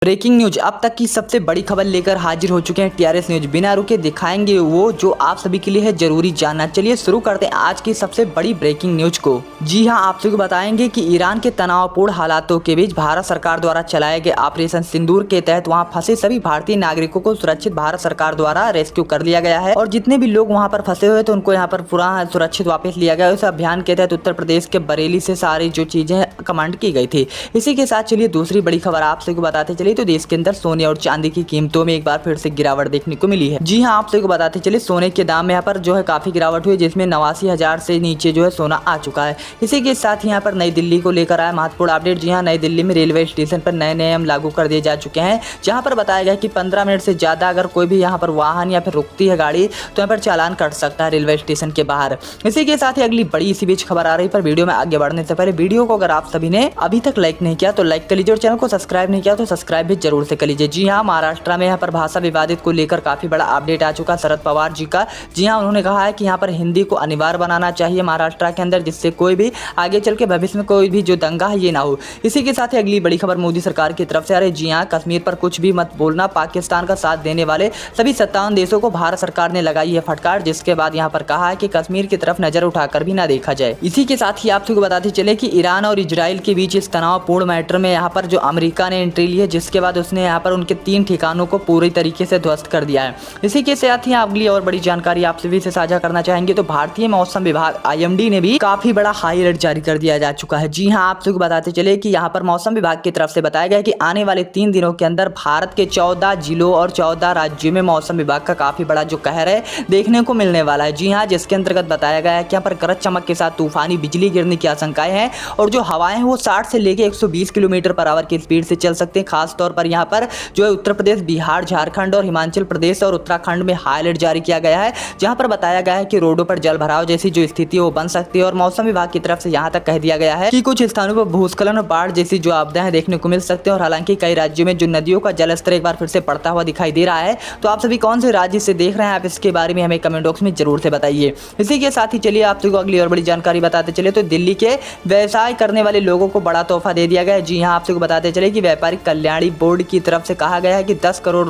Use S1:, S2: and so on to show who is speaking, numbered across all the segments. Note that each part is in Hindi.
S1: ब्रेकिंग न्यूज अब तक की सबसे बड़ी खबर लेकर हाजिर हो चुके हैं टीआरएस न्यूज। बिना रुके दिखाएंगे वो जो आप सभी के लिए है जरूरी जानना। चलिए शुरू करते हैं आज की सबसे बड़ी ब्रेकिंग न्यूज को। जी हां, आप सभी को बताएंगे कि ईरान के तनावपूर्ण हालातों के बीच भारत सरकार द्वारा चलाए गए ऑपरेशन सिंदूर के तहत वहां फंसे सभी भारतीय नागरिकों को सुरक्षित भारत सरकार द्वारा रेस्क्यू कर लिया गया है और जितने भी लोग वहां पर फंसे हुए थे उनको यहाँ पर पूरा सुरक्षित वापस लिया गया। उस अभियान के तहत उत्तर प्रदेश के बरेली से सारी जो चीजें कमांड की गई थी। इसी के साथ चलिए दूसरी बड़ी खबर आप सभी को बताते चलिए तो देश के अंदर सोने और चांदी की कीमतों में एक बार फिर से गिरावट देखने को मिली है। जी हां, आप सभी को बताते चलिए सोने के दाम में यहाँ पर जो है काफी गिरावट हुई, जिसमें 89,000 से नीचे जो है सोना आ चुका है। इसी के साथ यहाँ पर नई दिल्ली को लेकर आया महत्वपूर्ण अपडेट। जी हां, नई दिल्ली में रेलवे स्टेशन पर नए नियम लागू कर दिए जा चुके हैं, जहाँ पर बताया गया कि 15 मिनट से ज्यादा अगर कोई भी यहाँ पर वाहन या फिर रुकती है गाड़ी तो यहाँ पर चालान कट सकता है रेलवे स्टेशन के बाहर। इसी के साथ ही अगली बड़ी इसी बीच खबर आ रही है। पर वीडियो में आगे बढ़ने से पहले वीडियो को अगर आप सभी ने अभी तक लाइक नहीं किया तो लाइक कर लीजिए और चैनल को सब्सक्राइब नहीं किया तो सब्सक्राइब भी जरूर से कर लीजिए। जी हाँ, महाराष्ट्र में यहाँ पर भाषा विवादित को लेकर काफी बड़ा अपडेट आ चुका शरद पवार जी का। जी हाँ, उन्होंने कहा है कि यहाँ पर हिंदी को अनिवार्य बनाना चाहिए महाराष्ट्र के अंदर, जिससे कोई भी आगे चल के भविष्य में कोई भी जो दंगा है ये ना हो। इसी के साथ ही अगली बड़ी खबर मोदी सरकार की तरफ से आ रही। जी हाँ, कश्मीर पर कुछ भी मत बोलना, पाकिस्तान का साथ देने वाले सभी 57 देशों को भारत सरकार ने लगाई है फटकार, जिसके बाद यहाँ पर कहा है कि कश्मीर की तरफ नजर उठाकर भी ना देखा जाए। इसी के साथ ही आप सबको बताते चले कि ईरान और इजराइल के बीच इस तनावपूर्ण मैटर में यहाँ पर जो अमेरिका ने एंट्री ली है, जिसके बाद उसने यहाँ पर उनके 3 ठिकानों को पूरी तरीके से ध्वस्त कर दिया है। इसी के साथ ही अगली और बड़ी जानकारी आप सभी से साझा करना चाहेंगे तो भारतीय मौसम विभाग IMD ने भी काफी बड़ा हाई अलर्ट जारी कर दिया जा चुका है। जी हाँ, आप सबको बताते चले कि यहाँ पर मौसम विभाग की तरफ से बताया गया कि आने वाले 3 दिनों के अंदर भारत के 14 जिलों और 14 राज्यों में मौसम विभाग का काफी बड़ा जो कहर है देखने को मिलने वाला है। जी हाँ, जिसके अंतर्गत बताया गया है कि यहाँ पर गरज चमक के साथ तूफानी बिजली गिरने की आशंकाएं हैं और जो हवाएं हैं वो 60 से लेकर 120 किलोमीटर पर आवर की स्पीड से चल सकते हैं। खासतौर पर यहाँ पर जो है उत्तर प्रदेश, बिहार, झारखंड और हिमाचल प्रदेश और उत्तराखंड में हाई अलर्ट जारी किया गया है, जहां पर बताया गया है कि रोडों पर जल भराव जैसी जो स्थिति है वो बन सकती है। और मौसम विभाग की तरफ से यहां तक कह दिया गया है कि कुछ स्थानों पर भूस्खलन और बाढ़ जैसी जो आपदाएं देखने को मिल सकते हैं। और हालांकि कई राज्यों में जो नदियों का जलस्तर एक बार फिर से बढ़ता हुआ दिखाई दे रहा है। तो आप सभी कौन से राज्य से देख रहे हैं, आप इसके बारे में हमें कमेंट बॉक्स में जरूर से बताइए। इसी के साथ ही चलिए आप सबको अगली और बड़ी जानकारी बताते चले तो दिल्ली के व्यवसाय करने वाले लोगों को बड़ा तोहफा दे दिया गया है। जी हाँ, आप सबको बताते चले कि व्यापारिक कल्याण बोर्ड की तरफ से कहा गया है कि 10 करोड़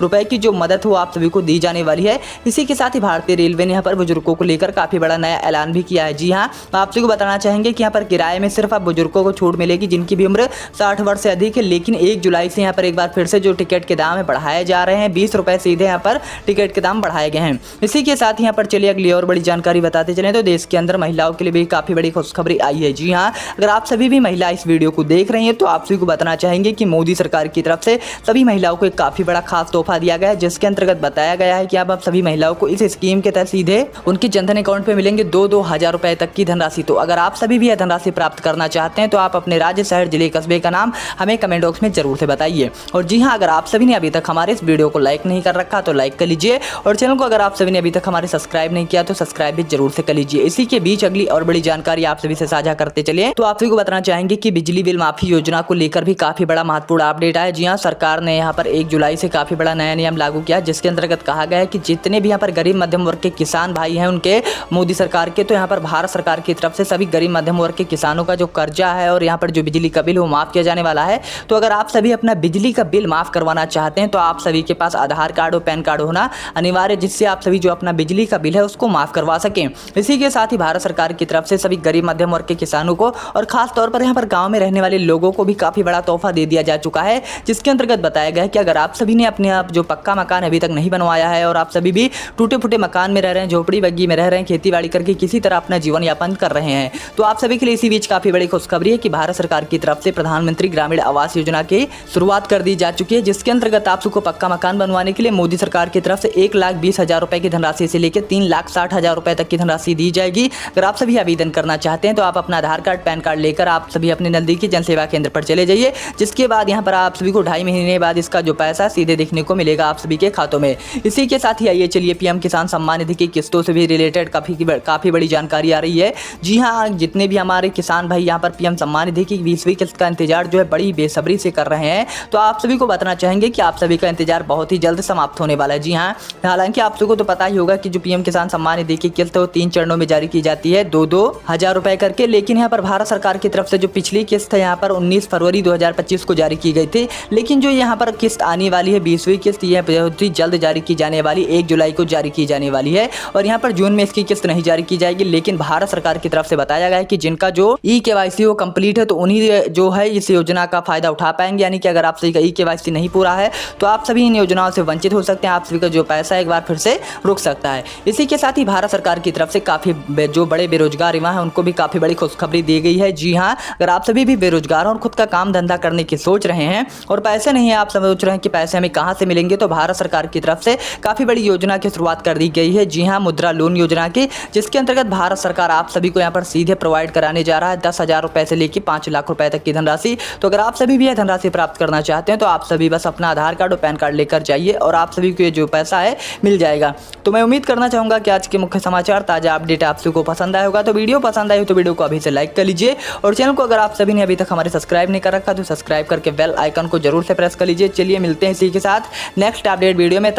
S1: रुपए की जो मदद हो आप सभी को दी जाने वाली है। इसी के साथ ही भारतीय रेलवे ने यहाँ पर बुजुर्गों को लेकर काफी बड़ा नया ऐलान भी किया है। जी हाँ, आप सभी को बताना चाहेंगे कि यहाँ पर किराए में सिर्फ आप बुजुर्गों को छूट मिलेगी जिनकी भी उम्र 60 वर्ष से अधिक है। लेकिन 1 जुलाई से यहाँ पर एक बार फिर से जो टिकट के दाम है बढ़ाए जा रहे हैं, 20 रुपए सीधे यहाँ पर टिकट के दाम बढ़ाए गए हैं। इसी के साथ यहाँ पर चलिए अगली और बड़ी जानकारी बताते चले तो देश के अंदर महिलाओं के लिए भी काफी बड़ी खुशखबरी आई है। जी हाँ, अगर आप सभी भी महिला इस वीडियो को देख रही हैं तो आप सभी को बताना चाहेंगे कि मोदी सरकार की तरफ से सभी महिलाओं को एक काफी बड़ा खास तोहफा दिया गया है, जिसके अंतर्गत बताया गया है कि अब सभी महिलाओं को इस स्कीम के तहत सीधे उनके जनधन अकाउंट पे मिलेंगे 2-2 हजार रुपए तक की धनराशि। तो अगर आप सभी भी यह धनराशि प्राप्त करना चाहते हैं तो आप अपने राज्य, शहर, जिले, कस्बे का नाम हमें कमेंट बॉक्स में जरूर से बताइए। और जी हाँ, अगर आप सभी ने अभी तक हमारे इस वीडियो को लाइक नहीं कर रखा तो लाइक कर लीजिए और चैनल को अगर आप सभी ने अभी तक हमारे सब्सक्राइब नहीं किया तो सब्सक्राइब भी जरूर से कर लीजिए। इसी के बीच अगली और बड़ी जानकारी आप सभी से साझा करते चलिए तो आप सभी को बताना चाहेंगे कि बिजली बिल माफी योजना को लेकर भी काफी बड़ा महत्वपूर्ण अपडेट आया। जी हाँ, सरकार ने यहाँ पर 1 जुलाई से काफी बड़ा नया नियम लागू किया, जिसके अंतर्गत कहा गया है कि जितने भी यहाँ पर गरीब मध्यम वर्ग के किसान भाई हैं उनके मोदी सरकार के, तो यहाँ पर भारत सरकार की तरफ से सभी गरीब मध्यम वर्ग के किसानों का जो कर्जा है और यहाँ पर जो बिजली का बिल वो माफ किया जाने वाला है। तो अगर आप सभी अपना बिजली का बिल माफ करवाना चाहते हैं तो आप सभी के पास आधार कार्ड और पैन कार्ड होना अनिवार्य, जिससे आप सभी जो अपना बिजली का बिल है उसको माफ करवा सकें। इसी के साथ ही भारत सरकार की तरफ से सभी गरीब मध्यम वर्ग के किसानों को और खास तौर पर यहाँ पर गाँव में रहने वाले लोगों को भी काफी बड़ा तोहफा दे दिया जा चुका है, जिसके अंतर्गत बताया गया है कि अगर आप सभी ने अपने आप जो पक्का मकान अभी तक नहीं बनवाया है और आप सभी भी टूटे फूटे मकान में रह रहे हैं, झोपड़ी बग्गी में रह रहे हैं, खेती बाड़ी करके किसी तरह अपना जीवन यापन कर रहे हैं, तो आप सभी के लिए इसी बीच काफी बड़ी खुशखबरी है कि भारत सरकार की तरफ से प्रधानमंत्री ग्रामीण आवास योजना की शुरुआत कर दी जा चुकी है, जिसके अंतर्गत आप सबको पक्का मकान बनवाने के लिए मोदी सरकार की तरफ से 1,20,000 रुपए की धनराशि से लेकर 3,60,000 रुपए तक की धनराशि दी जाएगी। अगर आप सभी आवेदन करना चाहते हैं तो आप अपना आधार कार्ड, पैन कार्ड लेकर आप सभी अपने नजदीकी जन सेवा केंद्र पर चले जाइए, जिसके बाद यहाँ पर आप सभी को 2.5 महीने बाद इसका जो पैसा सीधे देखने को मिलेगा आप सभी के खातों में। इसी के साथ ही आइए चलिए पीएम किसान सम्मान निधि की किस्तों से भी रिलेटेड काफी बड़ी जानकारी आ रही है। जी हाँ, जितने भी हमारे किसान भाई यहाँ पर पीएम सम्मान निधि की 20वीं किस्त का इंतजार जो है बड़ी बेसब्री से कर रहे हैं, तो आप सभी को बताना चाहेंगे कि आप सभी का इंतजार बहुत ही जल्द समाप्त होने वाला है। जी हाँ, हालांकि आप सभी को तो पता ही होगा कि जो पीएम किसान सम्मान निधि की किस्त है वो 3 चरणों में जारी की जाती है, 2-2 हजार रुपए करके। लेकिन यहाँ पर भारत सरकार की तरफ से जो पिछली किस्त है यहाँ पर 19 फरवरी 2025 को जारी की गई थे। लेकिन जो यहाँ पर किस्त आने वाली है 20वीं किस्त, यह बहुत ही जल्द जारी की जाने वाली, 1 जुलाई को जारी की जाने वाली है। और यहाँ पर जून में इसकी किस्त नहीं जारी की जाएगी। लेकिन भारत सरकार की तरफ से बताया गया है कि जिनका जो ई-KYC वो कंप्लीट है तो उन्हीं जो है इस योजना का फायदा उठा पाएंगे। यानी कि अगर आप सभी का ई-KYC नहीं पूरा है तो आप सभी इन योजनाओं से वंचित हो सकते हैं। आप सभी का जो पैसा एक बार फिर से रुक सकता है। इसी के साथ ही भारत सरकार की तरफ से काफ़ी जो बड़े बेरोजगार युवा हैं उनको भी काफ़ी बड़ी खुशखबरी दी गई है। जी हाँ, अगर आप सभी भी बेरोजगार और खुद का काम धंधा करने की सोच रहे हैं और पैसे नहीं है, आप सोच रहे हैं कि पैसे हमें कहाँ से मिलेंगे, तो भारत सरकार की तरफ से काफ़ी बड़ी योजना की शुरुआत कर दी गई है। जी हाँ, मुद्रा लोन योजना की, जिसके अंतर्गत भारत सरकार आप सभी को यहाँ पर सीधे प्रोवाइड कराने जा रहा है 10,000 रुपये से लेकर 5 लाख रुपए तक की धनराशि। तो अगर आप सभी भी यह धनराशि प्राप्त करना चाहते हैं तो आप सभी बस अपना आधार कार्ड और पैन कार्ड लेकर जाइए और आप सभी को ये जो पैसा है मिल जाएगा। तो मैं उम्मीद करना चाहूँगा कि आज के मुख्य समाचार ताज़ा अपडेट आप सभी को पसंद आया होगा। तो वीडियो पसंद आई हो तो वीडियो को अभी से लाइक कर लीजिए और चैनल को अगर आप सभी ने अभी तक हमारे सब्सक्राइब नहीं कर रखा तो सब्सक्राइब करके बेल आइकन को जरूर से प्रेस कर लीजिए। चलिए मिलते हैं इसी के साथ नेक्स्ट अपडेट वीडियो में।